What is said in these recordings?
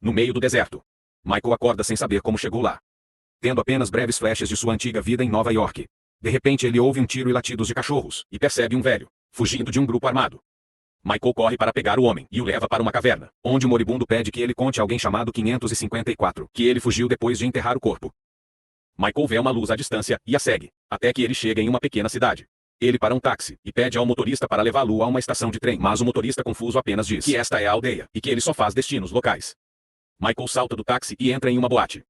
no meio do deserto. Michael acorda sem saber como chegou lá, tendo apenas breves flashes de sua antiga vida em Nova York. De repente ele ouve um tiro e latidos de cachorros, e percebe um velho, fugindo de um grupo armado. Michael corre para pegar o homem, e o leva para uma caverna, onde o moribundo pede que ele conte a alguém chamado 554, que ele fugiu depois de enterrar o corpo. Michael vê uma luz à distância, e a segue, até que ele chega em uma pequena cidade. Ele para um táxi, e pede ao motorista para levá-lo a uma estação de trem, mas o motorista confuso apenas diz que esta é a aldeia, e que ele só faz destinos locais. Michael salta do táxi e entra em uma boate,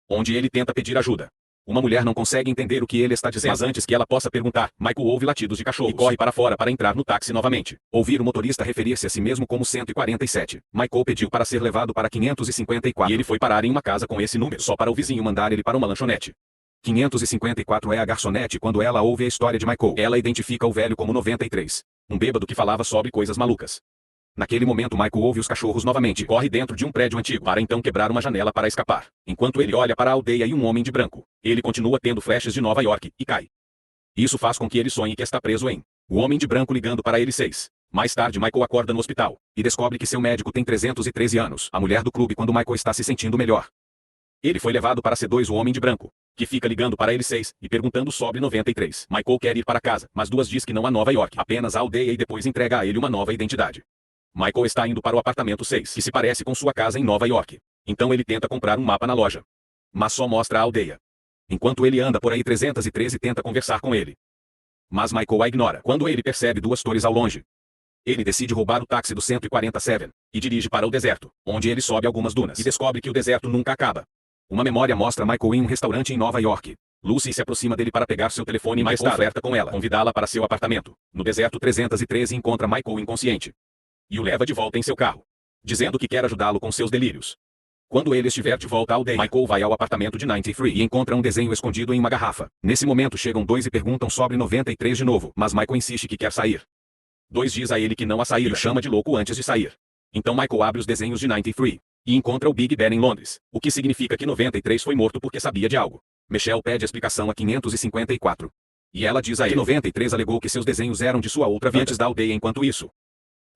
onde ele tenta pedir ajuda. Uma mulher não consegue entender o que ele está dizendo, mas antes que ela possa perguntar, Michael ouve latidos de cachorros e corre para fora para entrar no táxi novamente. Ouvir o motorista referir-se a si mesmo como 147. Michael pediu para ser levado para 554 e ele foi parar em uma casa com esse número, só para o vizinho mandar ele para uma lanchonete. 554 é a garçonete. Quando ela ouve a história de Michael, ela identifica o velho como 93, um bêbado que falava sobre coisas malucas. Naquele momento Michael ouve os cachorros novamente e corre dentro de um prédio antigo para então quebrar uma janela para escapar. Enquanto ele olha para a aldeia e um homem de branco, ele continua tendo flashes de Nova York, e cai. Isso faz com que ele sonhe que está preso em O Homem de Branco ligando para ele 6. Mais tarde Michael acorda no hospital, e descobre que seu médico tem 313 anos, a mulher do clube quando Michael está se sentindo melhor. Ele foi levado para C2 o Homem de Branco, que fica ligando para ele 6, e perguntando sobre 93. Michael quer ir para casa, mas 2 diz que não a Nova York, apenas a aldeia e depois entrega a ele uma nova identidade. Michael está indo para o apartamento 6, que se parece com sua casa em Nova York. Então ele tenta comprar um mapa na loja, mas só mostra a aldeia. Enquanto ele anda por aí 313 tenta conversar com ele, mas Michael a ignora. Quando ele percebe 2 torres ao longe, ele decide roubar o táxi do 147, e dirige para o deserto, onde ele sobe algumas dunas e descobre que o deserto nunca acaba. Uma memória mostra Michael em um restaurante em Nova York. Lucy se aproxima dele para pegar seu telefone e mais tarde flerta com ela, convidá-la para seu apartamento. No deserto 313 encontra Michael inconsciente e o leva de volta em seu carro, dizendo que quer ajudá-lo com seus delírios. Quando ele estiver de volta à aldeia, Michael vai ao apartamento de 93 e encontra um desenho escondido em uma garrafa. Nesse momento chegam 2 e perguntam sobre 93 de novo, mas Michael insiste que quer sair. 2 diz a ele que não a sair e o chama de louco antes de sair. Então Michael abre os desenhos de 93 e encontra o Big Ben em Londres, o que significa que 93 foi morto porque sabia de algo. Michelle pede explicação a 554. E ela diz a ele que 93 alegou que seus desenhos eram de sua outra vida antes da aldeia. Enquanto isso,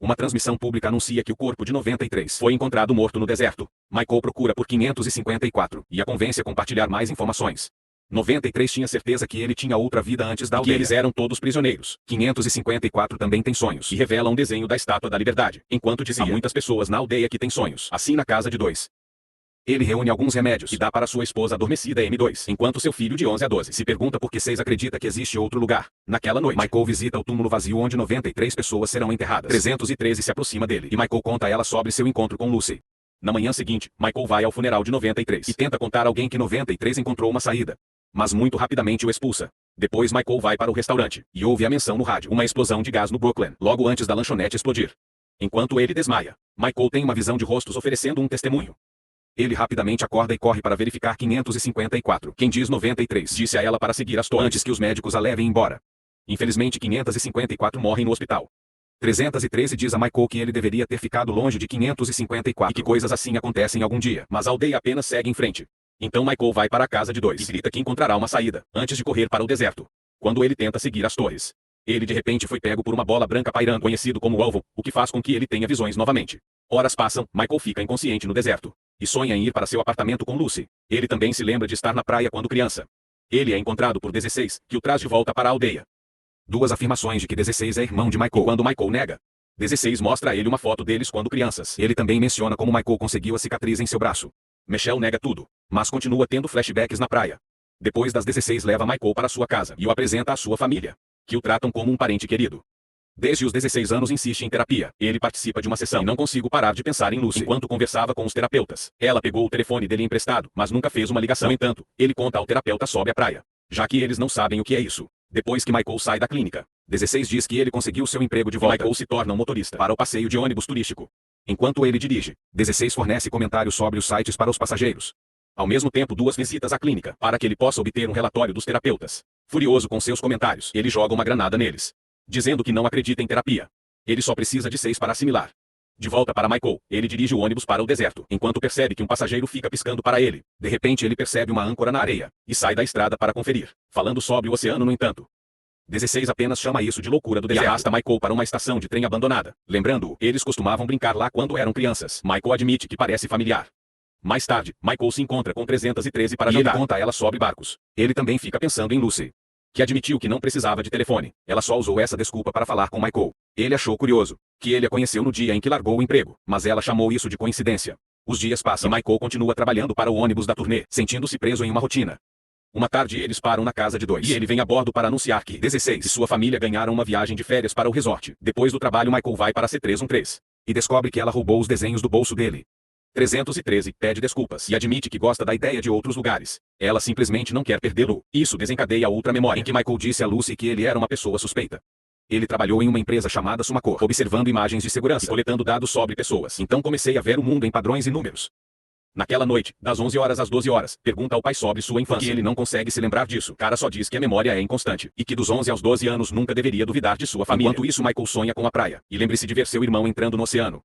uma transmissão pública anuncia que o corpo de 93 foi encontrado morto no deserto. Michael procura por 554 e a convence a compartilhar mais informações. 93 tinha certeza que ele tinha outra vida antes da aldeia, que eles eram todos prisioneiros. 554 também tem sonhos e revela um desenho da Estátua da Liberdade, enquanto dizia: há muitas pessoas na aldeia que têm sonhos, assim na casa de 2. Ele reúne alguns remédios e dá para sua esposa adormecida M2, enquanto seu filho de 11 a 12 se pergunta por que 6 acredita que existe outro lugar. Naquela noite, Michael visita o túmulo vazio onde 93 pessoas serão enterradas. 313 se aproxima dele e Michael conta a ela sobre seu encontro com Lucy. Na manhã seguinte, Michael vai ao funeral de 93 e tenta contar a alguém que 93 encontrou uma saída, mas muito rapidamente o expulsa. Depois Michael vai para o restaurante e ouve a menção no rádio: uma explosão de gás no Brooklyn, logo antes da lanchonete explodir. Enquanto ele desmaia, Michael tem uma visão de rostos oferecendo um testemunho. Ele rapidamente acorda e corre para verificar 554. Quem diz 93 disse a ela para seguir as torres antes que os médicos a levem embora. Infelizmente 554 morrem no hospital. 313 diz a Michael que ele deveria ter ficado longe de 554 e que coisas assim acontecem algum dia, mas a aldeia apenas segue em frente. Então Michael vai para a casa de 2 e grita que encontrará uma saída, antes de correr para o deserto. Quando ele tenta seguir as torres, ele de repente foi pego por uma bola branca pairando, conhecido como alvo, o que faz com que ele tenha visões novamente. Horas passam, Michael fica inconsciente no deserto e sonha em ir para seu apartamento com Lucy. Ele também se lembra de estar na praia quando criança. Ele é encontrado por 16, que o traz de volta para a aldeia. 2 afirmações de que 16 é irmão de Michael. Quando Michael nega, 16 mostra a ele uma foto deles quando crianças. Ele também menciona como Michael conseguiu a cicatriz em seu braço. Michelle nega tudo, mas continua tendo flashbacks na praia. Depois das 16 leva Michael para sua casa e o apresenta à sua família, que o tratam como um parente querido. Desde os 16 anos insiste em terapia. Ele participa de uma sessão e não consigo parar de pensar em Lucy. Enquanto conversava com os terapeutas, ela pegou o telefone dele emprestado, mas nunca fez uma ligação. No entanto, ele conta ao terapeuta sobre a praia, já que eles não sabem o que é isso. Depois que Michael sai da clínica, 16 diz que ele conseguiu seu emprego de volta. Michael se torna um motorista para o passeio de ônibus turístico. Enquanto ele dirige, 16 fornece comentários sobre os sites para os passageiros. Ao mesmo tempo 2 visitas à clínica, para que ele possa obter um relatório dos terapeutas. Furioso com seus comentários, ele joga uma granada neles, dizendo que não acredita em terapia. Ele só precisa de 6 para assimilar. De volta para Michael, ele dirige o ônibus para o deserto, enquanto percebe que um passageiro fica piscando para ele. De repente ele percebe uma âncora na areia, e sai da estrada para conferir, falando sobre o oceano no entanto. 16 apenas chama isso de loucura do deserto e arrasta Michael para uma estação de trem abandonada. Lembrando-o, eles costumavam brincar lá quando eram crianças. Michael admite que parece familiar. Mais tarde, Michael se encontra com 313 para jantar. Ele conta a ela sobre barcos. Ele também fica pensando em Lucy, que admitiu que não precisava de telefone. Ela só usou essa desculpa para falar com Michael. Ele achou curioso que ele a conheceu no dia em que largou o emprego, mas ela chamou isso de coincidência. Os dias passam e Michael continua trabalhando para o ônibus da turnê, sentindo-se preso em uma rotina. Uma tarde eles param na casa de dois e ele vem a bordo para anunciar que 16 e sua família ganharam uma viagem de férias para o resort. Depois do trabalho, Michael vai para C313 e descobre que ela roubou os desenhos do bolso dele. 313 pede desculpas e admite que gosta da ideia de outros lugares. Ela simplesmente não quer perdê-lo. Isso desencadeia outra memória em que Michael disse a Lucy que ele era uma pessoa suspeita. Ele trabalhou em uma empresa chamada Sumacor, observando imagens de segurança e coletando dados sobre pessoas. Então comecei a ver o mundo em padrões e números. Naquela noite, das 11 horas às 12 horas, pergunta ao pai sobre sua infância. Que ele não consegue se lembrar disso. Cara só diz que a memória é inconstante e que dos 11 aos 12 anos nunca deveria duvidar de sua família. Enquanto isso, Michael sonha com a praia e lembre-se de ver seu irmão entrando no oceano.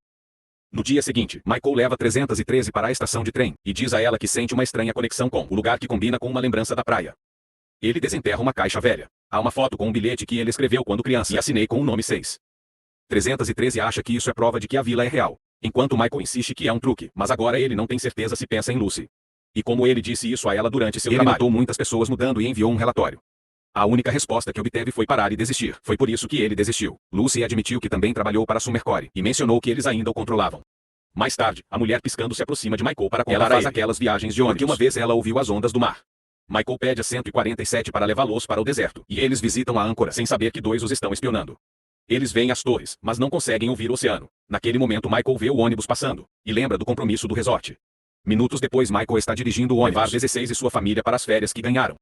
No dia seguinte, Michael leva 313 para a estação de trem e diz a ela que sente uma estranha conexão com o lugar que combina com uma lembrança da praia. Ele desenterra uma caixa velha. Há uma foto com um bilhete que ele escreveu quando criança e assinei com o nome 6. 313 acha que isso é prova de que a vila é real, enquanto Michael insiste que é um truque, mas agora ele não tem certeza se pensa em Lucy. E como ele disse isso a ela durante seu trabalho, ele notou muitas pessoas mudando e enviou um relatório. A única resposta que obteve foi parar e desistir. Foi por isso que ele desistiu. Lucy admitiu que também trabalhou para Summercore e mencionou que eles ainda o controlavam. Mais tarde, a mulher piscando se aproxima de Michael para contar ela faz aquelas viagens de ônibus, porque uma vez ela ouviu as ondas do mar. Michael pede a 147 para levá-los para o deserto, e eles visitam a âncora sem saber que dois os estão espionando. Eles veem as torres, mas não conseguem ouvir o oceano. Naquele momento Michael vê o ônibus passando, e lembra do compromisso do resort. Minutos depois Michael está dirigindo o ônibus levar 16 e sua família para as férias que ganharam.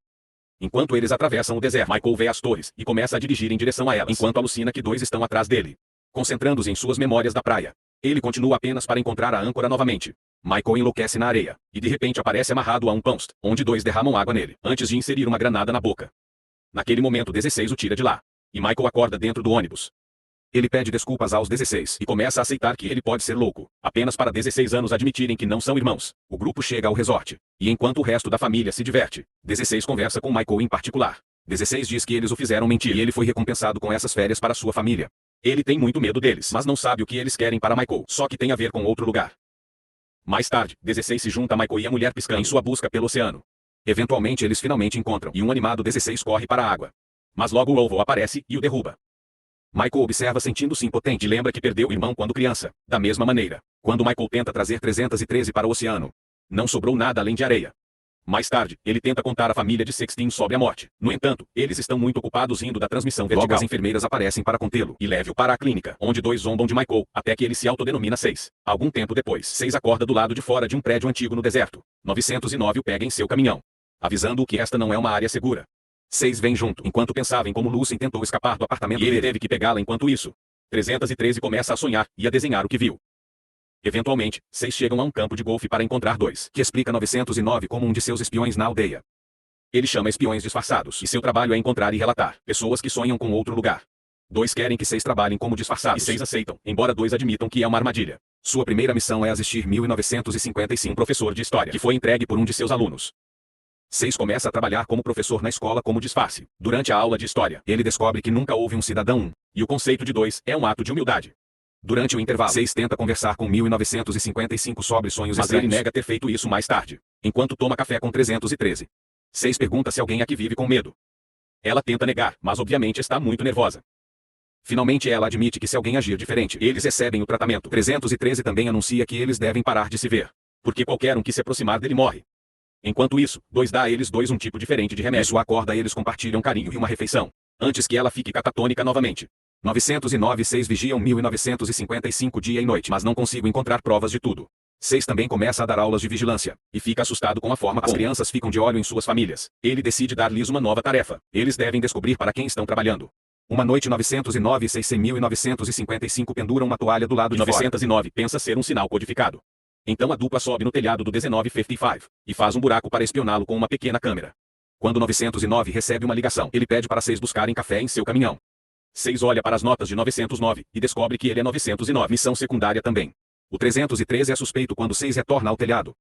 Enquanto eles atravessam o deserto, Michael vê as torres, e começa a dirigir em direção a elas, enquanto alucina que dois estão atrás dele. Concentrando-se em suas memórias da praia. Ele continua apenas para encontrar a âncora novamente. Michael enlouquece na areia, e de repente aparece amarrado a um post, onde dois derramam água nele, antes de inserir uma granada na boca. Naquele momento 16 o tira de lá, e Michael acorda dentro do ônibus. Ele pede desculpas aos 16, e começa a aceitar que ele pode ser louco, apenas para 16 anos admitirem que não são irmãos. O grupo chega ao resort, e enquanto o resto da família se diverte, 16 conversa com Michael em particular. 16 diz que eles o fizeram mentir, e ele foi recompensado com essas férias para sua família. Ele tem muito medo deles, mas não sabe o que eles querem para Michael, só que tem a ver com outro lugar. Mais tarde, 16 se junta a Michael e a mulher piscando em sua busca pelo oceano. Eventualmente eles finalmente encontram, e um animado 16 corre para a água. Mas logo o Ovo aparece e o derruba. Michael observa sentindo-se impotente e lembra que perdeu o irmão quando criança. Da mesma maneira, quando Michael tenta trazer 313 para o oceano, não sobrou nada além de areia. Mais tarde, ele tenta contar à família de 16 sobre a morte. No entanto, eles estão muito ocupados rindo da transmissão vertical. Logo as enfermeiras aparecem para contê-lo e leve-o para a clínica, onde dois zombam de Michael, até que ele se autodenomina 6. Algum tempo depois, 6 acorda do lado de fora de um prédio antigo no deserto. 909 o pega em seu caminhão, avisando-o que esta não é uma área segura. 6 vem junto, enquanto pensava em como Lucy tentou escapar do apartamento e ele teve que pegá-la enquanto isso. 313 começa a sonhar e a desenhar o que viu. Eventualmente, 6 chegam a um campo de golfe para encontrar 2, que explica 909 como um de seus espiões na aldeia. Ele chama espiões disfarçados, e seu trabalho é encontrar e relatar pessoas que sonham com outro lugar. 2 querem que 6 trabalhem como disfarçados, e 6 aceitam, embora 2 admitam que é uma armadilha. Sua primeira missão é assistir 1955 professor de história, que foi entregue por um de seus alunos. 6 começa a trabalhar como professor na escola como disfarce. Durante a aula de história, ele descobre que nunca houve um cidadão, e o conceito de 2 é um ato de humildade. Durante o intervalo, 6 tenta conversar com 1955 sobre sonhos estranhos, mas ele nega ter feito isso mais tarde, enquanto toma café com 313. 6 pergunta se alguém aqui vive com medo. Ela tenta negar, mas obviamente está muito nervosa. Finalmente ela admite que se alguém agir diferente, eles recebem o tratamento. 313 também anuncia que eles devem parar de se ver, porque qualquer um que se aproximar dele morre. Enquanto isso, 2 dá a eles 2 um tipo diferente de remédio. Isso acorda eles compartilham carinho e uma refeição, antes que ela fique catatônica novamente. 909 e 6 vigiam 1955 dia e noite, mas não consigo encontrar provas de tudo. 6 também começa a dar aulas de vigilância, e fica assustado com a forma como as crianças ficam de olho em suas famílias. Ele decide dar-lhes uma nova tarefa. Eles devem descobrir para quem estão trabalhando. Uma noite 909 e 6 em 1955 penduram uma toalha do lado de 909 pensa ser um sinal codificado. Então a dupla sobe no telhado do 1955, e faz um buraco para espioná-lo com uma pequena câmera. Quando 909 recebe uma ligação, ele pede para 6 buscarem café em seu caminhão. 6 olha para as notas de 909, e descobre que ele é 909, missão secundária também. O 313 é suspeito quando 6 retorna ao telhado.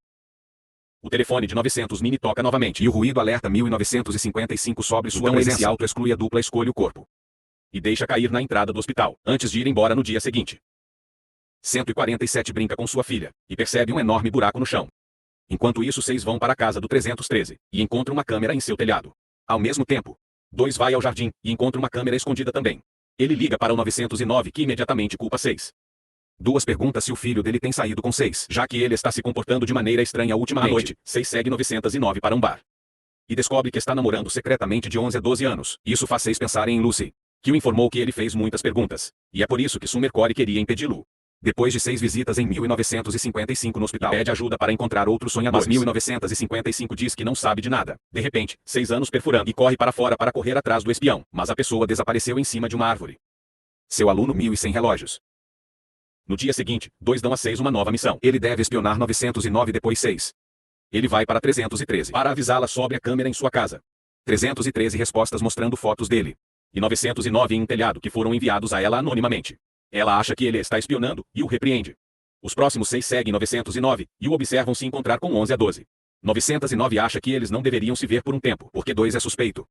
O telefone de 900 Mini toca novamente, e o ruído alerta 1955 sobre sua presença. Ele se auto-exclui a dupla escolhe o corpo e deixa cair na entrada do hospital, antes de ir embora no dia seguinte. 147 brinca com sua filha, e percebe um enorme buraco no chão. Enquanto isso 6 vão para a casa do 313, e encontram uma câmera em seu telhado. Ao mesmo tempo, 2 vai ao jardim, e encontra uma câmera escondida também. Ele liga para o 909 que imediatamente culpa 6. 2 pergunta se o filho dele tem saído com 6, já que ele está se comportando de maneira estranha ultimamente. À noite, 6 segue 909 para um bar. E descobre que está namorando secretamente de 11 a 12 anos. Isso faz 6 pensarem em Lucy, que o informou que ele fez muitas perguntas, e é por isso que Summer Corey queria impedi-lo. Depois de 6 visitas em 1955 no hospital, pede ajuda para encontrar outros sonhadores. Mas 1955 diz que não sabe de nada. De repente, 6 anos perfurando e corre para fora para correr atrás do espião, mas a pessoa desapareceu em cima de uma árvore. Seu aluno 1100 relógios. No dia seguinte, 2 dão a 6 uma nova missão. Ele deve espionar 909 depois 6. Ele vai para 313 para avisá-la sobre a câmera em sua casa. 313 respostas mostrando fotos dele. E 909 em um telhado que foram enviados a ela anonimamente. Ela acha que ele está espionando, e o repreende. Os próximos 6 seguem 909, e o observam se encontrar com 11 a 12. 909 acha que eles não deveriam se ver por um tempo, porque 2 é suspeito.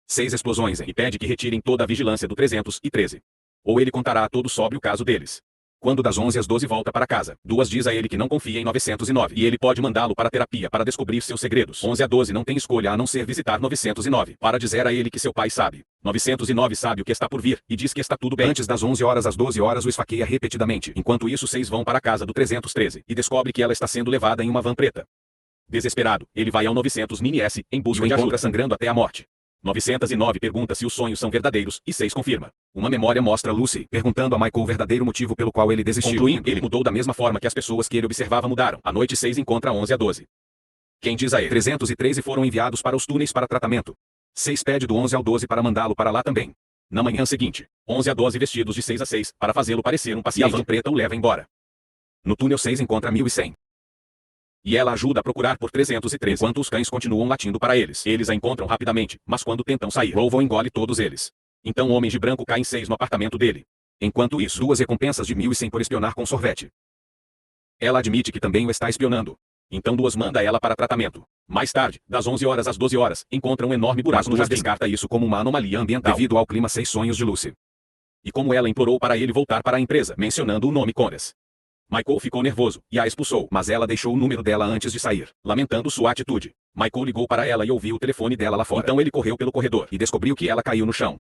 6 explosões e pede que retirem toda a vigilância do 313. Ou ele contará a todos sobre o caso deles. Quando das 11 às 12 volta para casa, 2 diz a ele que não confia em 909 e ele pode mandá-lo para terapia para descobrir seus segredos. 11 a 12 não tem escolha a não ser visitar 909 para dizer a ele que seu pai sabe. 909 sabe o que está por vir e diz que está tudo bem. Antes das 11 horas às 12 horas o esfaqueia repetidamente. Enquanto isso 6 vão para a casa do 313 e descobre que ela está sendo levada em uma van preta. Desesperado, ele vai ao 900 Mini S em busca de ajuda sangrando até a morte. 909 pergunta se os sonhos são verdadeiros, e 6 confirma. Uma memória mostra Lucy perguntando a Michael o verdadeiro motivo pelo qual ele desistiu. Concluindo, ele mudou da mesma forma que as pessoas que ele observava mudaram. À noite 6 encontra 11 a 12. Quem diz a ele? 313 foram enviados para os túneis para tratamento. 6 pede do 11 ao 12 para mandá-lo para lá também. Na manhã seguinte, 11 a 12 vestidos de 6 a 6, para fazê-lo parecer um paciente. E a van preta o leva embora. No túnel 6 encontra 1100. E ela ajuda a procurar por 313 enquanto os cães continuam latindo para eles. Eles a encontram rapidamente, mas quando tentam sair, Rowan engole todos eles. Então homens de branco caem 6 no apartamento dele. Enquanto isso, 2 recompensas de 1100 por espionar com sorvete. Ela admite que também o está espionando. Então 2 manda ela para tratamento. Mais tarde, das 11 horas às 12 horas, encontra um enorme buraco no jardim. Descarta isso como uma anomalia ambiental devido ao clima 6 sonhos de Lucy. E como ela implorou para ele voltar para a empresa, mencionando o nome Conras. Michael ficou nervoso, e a expulsou, mas ela deixou o número dela antes de sair, lamentando sua atitude. Michael ligou para ela e ouviu o telefone dela lá fora. Então ele correu pelo corredor, e descobriu que ela caiu no chão.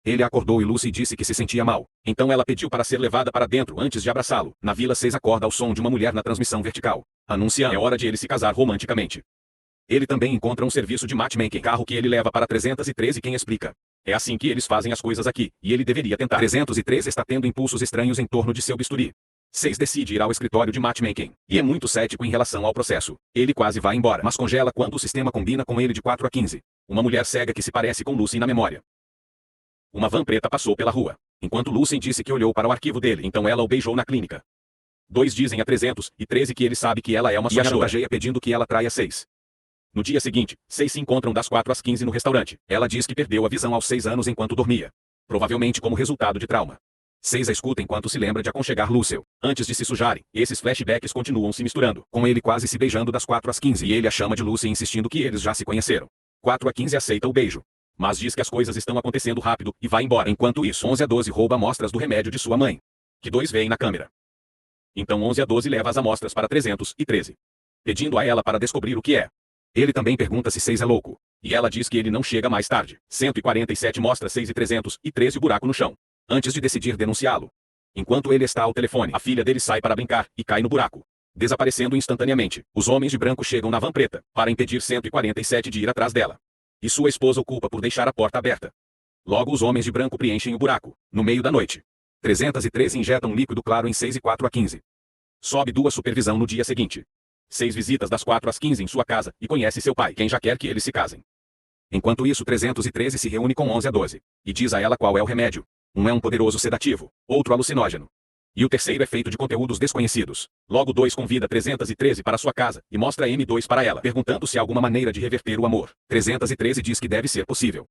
Ele acordou e Lucy disse que se sentia mal. Então ela pediu para ser levada para dentro antes de abraçá-lo. Na Vila 6 acorda ao som de uma mulher na transmissão vertical. Anunciando é hora de ele se casar romanticamente. Ele também encontra um serviço de matchmaking, carro que ele leva para 313 quem explica. É assim que eles fazem as coisas aqui, e ele deveria tentar. 313 está tendo impulsos estranhos em torno de seu bisturi. 6 decide ir ao escritório de matchmaking, e é muito cético em relação ao processo. Ele quase vai embora, mas congela quando o sistema combina com ele de 4 a 15. Uma mulher cega que se parece com Lucy na memória. Uma van preta passou pela rua, enquanto Lucy disse que olhou para o arquivo dele, então ela o beijou na clínica. 2 dizem a 313 que ele sabe que ela é uma sonhadora e a chantageia pedindo que ela traia 6. No dia seguinte, 6 se encontram das 4 às 15 no restaurante. Ela diz que perdeu a visão aos 6 anos enquanto dormia. Provavelmente como resultado de trauma. 6 a escuta enquanto se lembra de aconchegar Lucille. Antes de se sujarem, esses flashbacks continuam se misturando, com ele quase se beijando das 4 às 15 e ele a chama de Lucy insistindo que eles já se conheceram. 4 a 15 aceita o beijo. Mas diz que as coisas estão acontecendo rápido, e vai embora. Enquanto isso, 11 a 12 rouba amostras do remédio de sua mãe. Que 2 veem na câmera. Então 11 a 12 leva as amostras para 313. Pedindo a ela para descobrir o que é. Ele também pergunta se 6 é louco. E ela diz que ele não chega mais tarde. 147 mostra 6 e 313 o buraco no chão. Antes de decidir denunciá-lo. Enquanto ele está ao telefone, a filha dele sai para brincar, e cai no buraco. Desaparecendo instantaneamente, os homens de branco chegam na van preta, para impedir 147 de ir atrás dela. E sua esposa o culpa por deixar a porta aberta. Logo os homens de branco preenchem o buraco, no meio da noite. 313 injetam um líquido claro em 6 e 4 a 15. Sobe 2 supervisão no dia seguinte. 6 visitas das 4 às 15 em sua casa, e conhece seu pai, quem já quer que eles se casem. Enquanto isso 313 se reúne com 11 a 12, e diz a ela qual é o remédio. Um é um poderoso sedativo, outro alucinógeno. E o terceiro é feito de conteúdos desconhecidos. Logo 2 convida 313 para sua casa, e mostra M2 para ela, perguntando se há alguma maneira de reverter o amor. 313 diz que deve ser possível.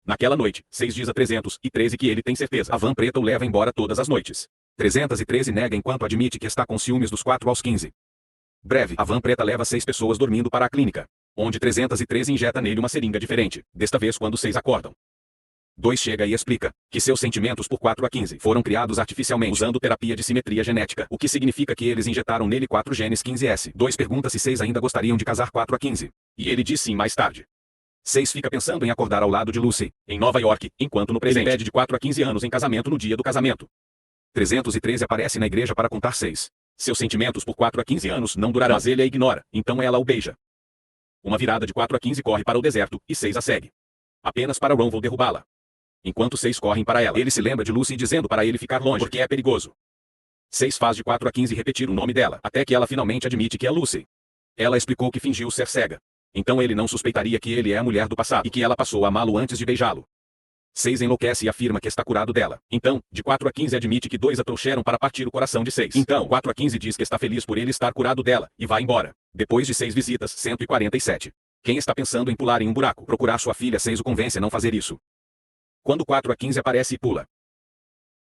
Naquela noite, 6 diz a 313 que ele tem certeza. A van preta o leva embora todas as noites. 313 nega enquanto admite que está com ciúmes dos 4 aos 15. Breve, a van preta leva 6 pessoas dormindo para a clínica, onde 313 injeta nele uma seringa diferente, desta vez quando 6 acordam. 2 chega e explica que seus sentimentos por 4 a 15 foram criados artificialmente usando terapia de simetria genética, o que significa que eles injetaram nele 4 genes 15S. 2 pergunta se 6 ainda gostariam de casar 4 a 15. E ele diz sim mais tarde. 6 fica pensando em acordar ao lado de Lucy, em Nova York, enquanto no presente ele pede de 4 a 15 anos em casamento no dia do casamento. 313 aparece na igreja para contar 6. Seus sentimentos por 4 a 15 anos não durarão, mas ele a ignora, então ela o beija. Uma virada de 4 a 15 corre para o deserto, e 6 a segue. Apenas para Ron derrubá-la. Enquanto 6 correm para ela, ele se lembra de Lucy dizendo para ele ficar longe porque é perigoso. 6 faz de 4 a 15 repetir o nome dela, até que ela finalmente admite que é Lucy. Ela explicou que fingiu ser cega. Então ele não suspeitaria que ele é a mulher do passado e que ela passou a amá-lo antes de beijá-lo. 6 enlouquece e afirma que está curado dela. Então, de 4 a 15 admite que 2 a trouxeram para partir o coração de 6. Então, 4 a 15 diz que está feliz por ele estar curado dela, e vai embora. Depois de 6 visitas, 147. Quem está pensando em pular em um buraco? Procurar sua filha 6 o convence a não fazer isso. Quando 4 a 15 aparece e pula.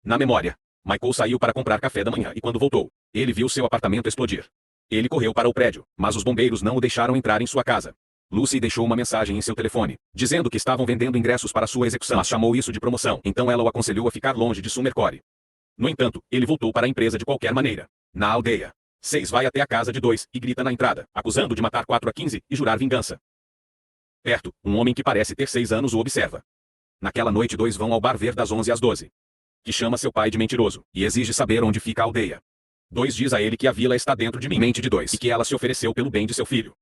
Na memória, Michael saiu para comprar café da manhã e quando voltou, ele viu seu apartamento explodir. Ele correu para o prédio, mas os bombeiros não o deixaram entrar em sua casa. Lucy deixou uma mensagem em seu telefone, dizendo que estavam vendendo ingressos para sua execução, mas chamou isso de promoção, então ela o aconselhou a ficar longe de Summercore. No entanto, ele voltou para a empresa de qualquer maneira. Na aldeia, 6 vai até a casa de 2 e grita na entrada, acusando de matar 4 a 15 e jurar vingança. Perto, um homem que parece ter 6 anos o observa. Naquela noite 2 vão ao bar ver das 11 às 12. Que chama seu pai de mentiroso, e exige saber onde fica a aldeia. 2 diz a ele que a vila está dentro de mente de 2 e que ela se ofereceu pelo bem de seu filho.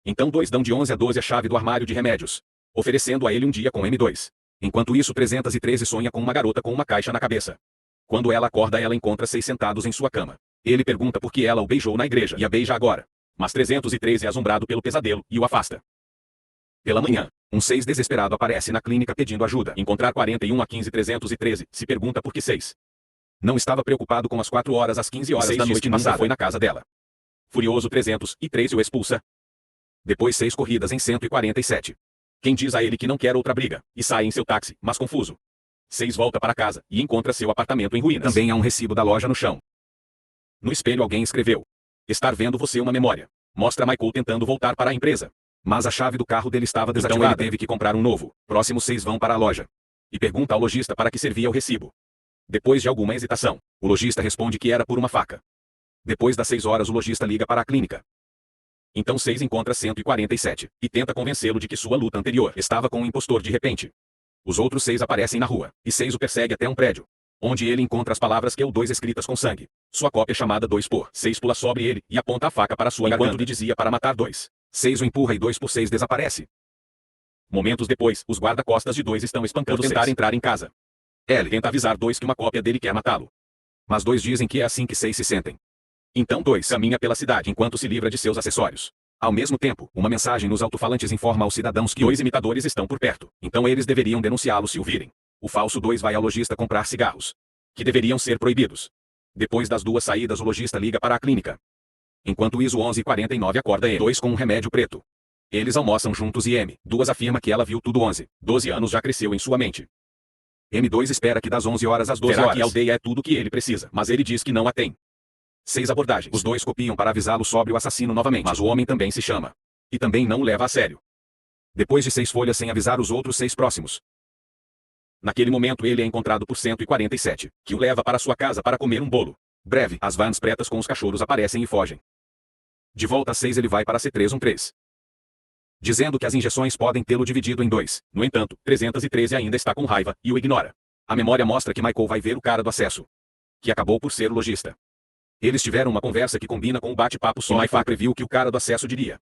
Então 2 dão de 11 a 12 a chave do armário de remédios, oferecendo a ele um dia com M2. Enquanto isso 313 sonha com uma garota com uma caixa na cabeça. Quando ela acorda ela encontra 6 sentados em sua cama. Ele pergunta por que ela o beijou na igreja e a beija agora. Mas 313 é assombrado pelo pesadelo e o afasta. Pela manhã, um 6 desesperado aparece na clínica pedindo ajuda. Encontrar 41 a 15 313, se pergunta por que 6. Não estava preocupado com as 4 horas às 15 horas da noite passada. Foi na casa dela. Furioso 313 o expulsa. Depois 6 corridas em 147. Quem diz a ele que não quer outra briga, e sai em seu táxi, mas confuso. 6 volta para casa, e encontra seu apartamento em ruínas. Também há um recibo da loja no chão. No espelho alguém escreveu. Estar vendo você uma memória. Mostra Michael tentando voltar para a empresa. Mas a chave do carro dele estava desativada. Então ele teve que comprar um novo. Próximos 6 vão para a loja. E pergunta ao lojista para que servia o recibo. Depois de alguma hesitação, o lojista responde que era por uma faca. Depois das 6 horas o lojista liga para a clínica. Então 6 encontra 147, e tenta convencê-lo de que sua luta anterior estava com um impostor de repente. Os outros 6 aparecem na rua, e 6 o persegue até um prédio, onde ele encontra as palavras QU2 escritas com sangue. Sua cópia chamada 2 por 6 pula sobre ele, e aponta a faca para sua garganta. Enquanto lhe dizia para matar 2. 6 o empurra e 2 por 6 desaparece. Momentos depois, os guarda-costas de 2 estão espancando por tentar entrar em casa. L tenta avisar 2 que uma cópia dele quer matá-lo. Mas 2 dizem que é assim que 6 se sentem. Então 2 caminha pela cidade enquanto se livra de seus acessórios. Ao mesmo tempo, uma mensagem nos alto-falantes informa aos cidadãos que 2 imitadores estão por perto, então eles deveriam denunciá-lo se o virem. O falso 2 vai ao lojista comprar cigarros, que deveriam ser proibidos. Depois das 2 saídas o lojista liga para a clínica. Enquanto isso 11:49 acorda M2 com um remédio preto. Eles almoçam juntos e M2 afirma que ela viu tudo 12 anos já cresceu em sua mente. M2 espera que das 11 horas às 12 horas que a aldeia é tudo que ele precisa, mas ele diz que não a tem. 6 abordagens. Os 2 copiam para avisá-lo sobre o assassino novamente, mas o homem também se chama. E também não o leva a sério. Depois de 6 folhas sem avisar os outros 6 próximos. Naquele momento ele é encontrado por 147, que o leva para sua casa para comer um bolo. Breve, as vans pretas com os cachorros aparecem e fogem. De volta a 6 ele vai para C313. Dizendo que as injeções podem tê-lo dividido em 2. No entanto, 313 ainda está com raiva, e o ignora. A memória mostra que Michael vai ver o cara do acesso. Que acabou por ser o lojista. Eles tiveram uma conversa que combina com o bate-papo só. Michael previu o que o cara do acesso diria.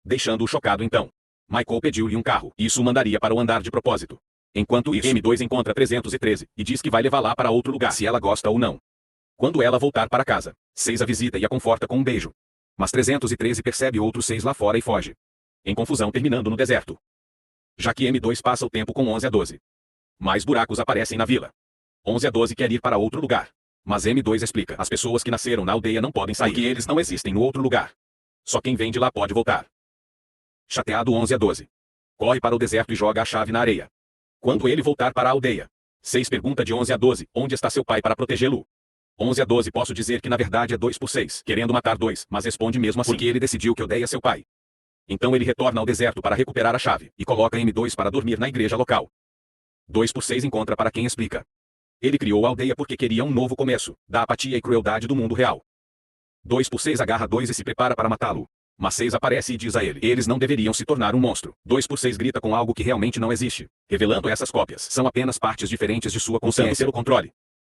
Deixando-o chocado então. Michael pediu-lhe um carro. Isso o mandaria para o andar de propósito. Enquanto isso, M2 encontra 313, e diz que vai levá-la para outro lugar se ela gosta ou não. Quando ela voltar para casa, 6 a visita e a conforta com um beijo. Mas 313 percebe outros 6 lá fora e foge. Em confusão terminando no deserto. Já que M2 passa o tempo com 11 a 12. Mais buracos aparecem na vila. 11 a 12 quer ir para outro lugar. Mas M2 explica, as pessoas que nasceram na aldeia não podem sair, porque eles não existem no outro lugar. Só quem vem de lá pode voltar. Chateado 11 a 12. Corre para o deserto e joga a chave na areia. Quando ele voltar para a aldeia, 6 pergunta de 11 a 12, onde está seu pai para protegê-lo? 11 a 12 posso dizer que na verdade é 2 por 6, querendo matar 2, mas responde mesmo assim, porque ele decidiu que odeia seu pai. Então ele retorna ao deserto para recuperar a chave, e coloca M2 para dormir na igreja local. 2 por 6 encontra para quem explica. Ele criou a aldeia porque queria um novo começo, da apatia e crueldade do mundo real. 2 por 6 agarra 2 e se prepara para matá-lo. Mas 6 aparece e diz a ele, eles não deveriam se tornar um monstro. 2 por 6 grita com algo que realmente não existe, revelando essas cópias são apenas partes diferentes de sua consciência pelo controle.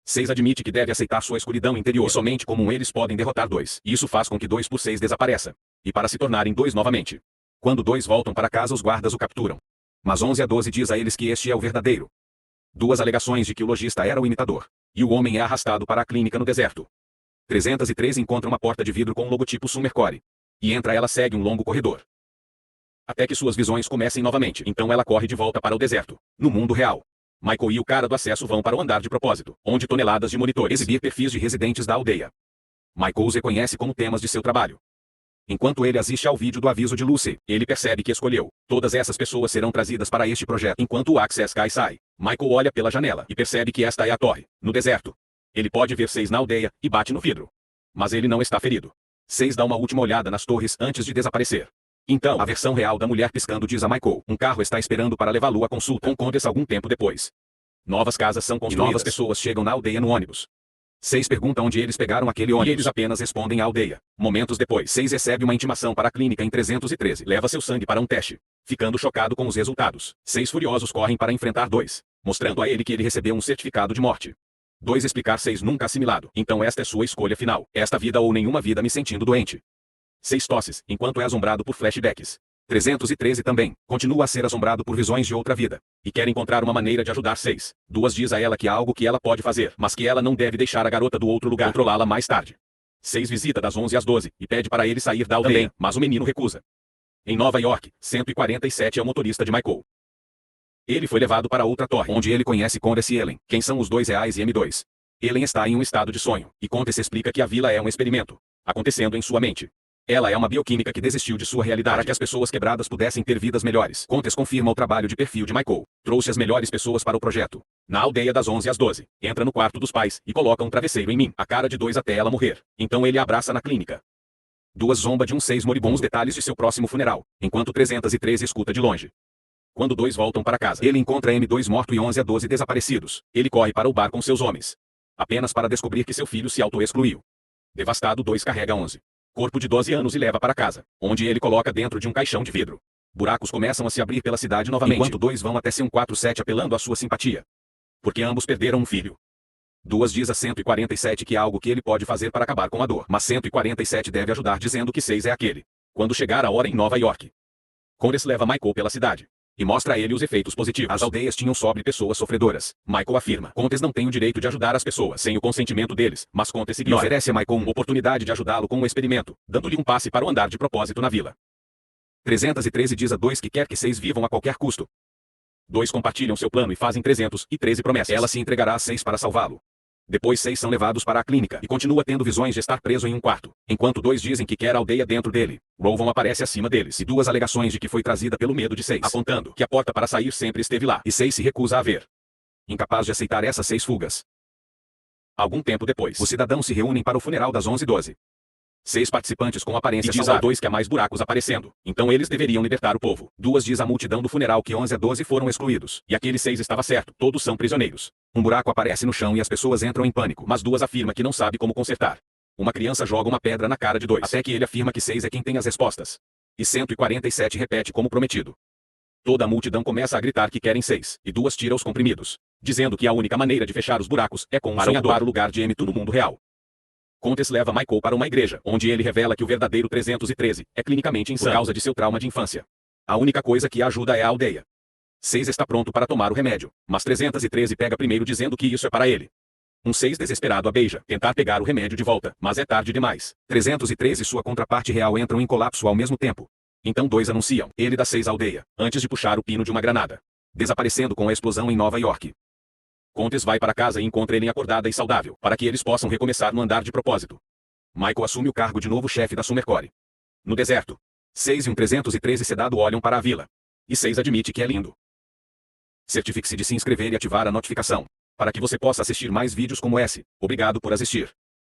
6 admite que deve aceitar sua escuridão interior e somente como eles podem derrotar 2. E isso faz com que 2 por 6 desapareça. E para se tornarem 2 novamente. Quando 2 voltam para casa, os guardas o capturam. Mas 11 a 12 diz a eles que este é o verdadeiro. 2 alegações de que o lojista era o imitador. E o homem é arrastado para a clínica no deserto. 303 encontra uma porta de vidro com o logotipo Summercore. E entra ela segue um longo corredor. Até que suas visões comecem novamente. Então ela corre de volta para o deserto. No mundo real. Michael e o cara do acesso vão para o andar de propósito, onde toneladas de monitores exibir perfis de residentes da aldeia. Michael os reconhece como temas de seu trabalho. Enquanto ele assiste ao vídeo do aviso de Lucy, ele percebe que escolheu. Todas essas pessoas serão trazidas para este projeto. Enquanto o Access Sky sai, Michael olha pela janela e percebe que esta é a torre, no deserto. Ele pode ver 6 na aldeia e bate no vidro. Mas ele não está ferido. 6 dá uma última olhada nas torres antes de desaparecer. Então, a versão real da mulher piscando diz a Michael, um carro está esperando para levá-lo à consulta com Contes algum tempo depois. Novas casas são construídas. E novas pessoas chegam na aldeia no ônibus. 6 pergunta onde eles pegaram aquele ônibus. E eles apenas respondem à aldeia. Momentos depois, 6 recebe uma intimação para a clínica em 313. Leva seu sangue para um teste. Ficando chocado com os resultados. 6 furiosos correm para enfrentar 2. Mostrando a ele que ele recebeu um certificado de morte. 2 explicar 6 nunca assimilado. Então esta é sua escolha final. Esta vida ou nenhuma vida me sentindo doente. 6 tosses, enquanto é assombrado por flashbacks. 313 também, continua a ser assombrado por visões de outra vida. E quer encontrar uma maneira de ajudar 6. 2 diz a ela que há algo que ela pode fazer, mas que ela não deve deixar a garota do outro lugar controlá-la mais tarde. 6 visita das 11 às 12, e pede para ele sair da aldeia, também, mas o menino recusa. Em Nova York, 147 é o motorista de Michael. Ele foi levado para outra torre, onde ele conhece Condes e Ellen, quem são os dois reais e M2. Ellen está em um estado de sonho, e Condes explica que a vila é um experimento, acontecendo em sua mente. Ela é uma bioquímica que desistiu de sua realidade para que as pessoas quebradas pudessem ter vidas melhores. Contes confirma o trabalho de perfil de Michael. Trouxe as melhores pessoas para o projeto. Na aldeia das 11 às 12, entra no quarto dos pais e coloca um travesseiro em mim, a cara de 2 até ela morrer. Então ele a abraça na clínica. 2 zomba de 6 moribundos detalhes de seu próximo funeral, enquanto 313 escuta de longe. Quando 2 voltam para casa, ele encontra M2 morto e 11 a 12 desaparecidos. Ele corre para o bar com seus homens. Apenas para descobrir que seu filho se auto-excluiu. Devastado, 2 carrega 11. Corpo de 12 anos e leva para casa, onde ele coloca dentro de um caixão de vidro. Buracos começam a se abrir pela cidade novamente, enquanto 2 vão até 147 apelando à sua simpatia. Porque ambos perderam um filho. 2 diz a 147 que há algo que ele pode fazer para acabar com a dor, mas 147 deve ajudar dizendo que 6 é aquele. Quando chegar a hora em Nova York, Condes leva Michael pela cidade e mostra a ele os efeitos positivos. As aldeias tinham sobre pessoas sofredoras. Michael afirma, Contes não tem o direito de ajudar as pessoas sem o consentimento deles, mas Contes ignora. Oferece a Michael uma oportunidade de ajudá-lo com um experimento, dando-lhe um passe para o andar de propósito na vila. 313 diz a 2 que quer que 6 vivam a qualquer custo. 2 compartilham seu plano e fazem 313 promessas. Ela se entregará a 6 para salvá-lo. Depois 6 são levados para a clínica e continua tendo visões de estar preso em um quarto, enquanto 2 dizem que quer a aldeia dentro dele. Rovon aparece acima deles e 2 alegações de que foi trazida pelo medo de 6, apontando que a porta para sair sempre esteve lá, e 6 se recusa a ver. Incapaz de aceitar essas 6 fugas. Algum tempo depois, os cidadãos se reúnem para o funeral das 11 e 12. 6 participantes com aparência diz a 2 que há mais buracos aparecendo, então eles deveriam libertar o povo. 2 diz a multidão do funeral que 11 a 12 foram excluídos, e aquele 6 estava certo, todos são prisioneiros. Um buraco aparece no chão e as pessoas entram em pânico, mas 2 afirma que não sabe como consertar. Uma criança joga uma pedra na cara de 2, até que ele afirma que 6 é quem tem as respostas. E 147 repete como prometido. Toda a multidão começa a gritar que querem 6, e 2 tira os comprimidos, dizendo que a única maneira de fechar os buracos é com um sonhador no lugar de M2 no mundo real. Contes leva Michael para uma igreja, onde ele revela que o verdadeiro 313 é clinicamente insano por causa de seu trauma de infância. A única coisa que ajuda é a aldeia. 6 está pronto para tomar o remédio, mas 313 pega primeiro dizendo que isso é para ele. Um 6 desesperado a beija, tentar pegar o remédio de volta, mas é tarde demais. 313 e sua contraparte real entram em colapso ao mesmo tempo. Então 2 anunciam, ele dá 6 à aldeia, antes de puxar o pino de uma granada, desaparecendo com a explosão em Nova York. Contes vai para casa e encontra Ellen acordada e saudável, para que eles possam recomeçar no andar de propósito. Michael assume o cargo de novo chefe da Summercore. No deserto, 6 e um 313 sedado olham para a vila. E 6 admite que é lindo. Certifique-se de se inscrever e ativar a notificação, para que você possa assistir mais vídeos como esse. Obrigado por assistir.